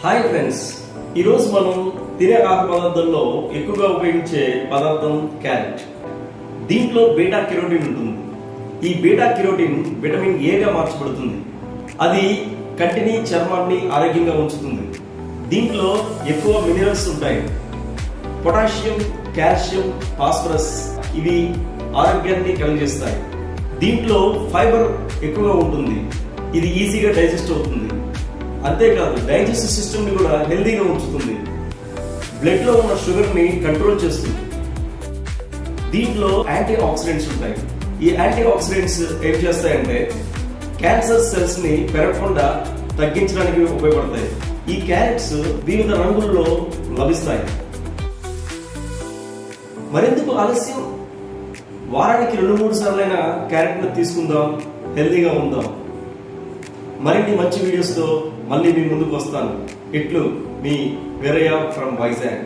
Hi friends, ఈరోజు మనం తినే ఆహార పదార్థాల్లో ఎక్కువగా ఉపయోగించే పదార్థం క్యారెట్. దీంట్లో బీటా కెరోటిన్ ఉంటుంది. ఈ బీటా కెరోటిన్ విటమిన్ ఏగా మార్చబడుతుంది. అది కంటిని, చర్మాన్ని ఆరోగ్యంగా ఉంచుతుంది. దీంట్లో ఎక్కువ మినరల్స్ ఉంటాయి. పొటాషియం, కాల్షియం, ఫాస్ఫరస్ ఇవి ఆరోగ్యాన్ని కలిగజేస్తాయి. దీంట్లో ఫైబర్ ఎక్కువగా ఉంటుంది. ఇది ఈజీగా డైజెస్ట్ అవుతుంది. అంతేకాదు డైజెస్టివ్ సిస్టమ్ ని కూడా హెల్దీగా ఉంచుతుంది. బ్లడ్ లో ఉన్న షుగర్ ని కంట్రోల్ చేస్తుంది. దీంట్లో యాంటీ ఆక్సిడెంట్స్ ఉంటాయి. ఈ యాంటీ ఆక్సిడెంట్స్ ఏం చేస్తాయంటే క్యాన్సర్ సెల్స్ ని పెరగకుండా తగ్గించడానికి ఉపయోగపడతాయి. ఈ క్యారెట్స్ వివిధ రంగుల్లో లభిస్తాయి. మరెందుకు ఆలస్యం? వారానికి 2-3 సార్లైనా క్యారెట్ ను తీసుకుందాం, హెల్దీగా ఉందాం. మరిన్ని మంచి వీడియోస్తో మళ్ళీ మీ ముందుకు వస్తాను. ఇట్లు మీ వీరయ్య ఫ్రమ్ వైజాగ్.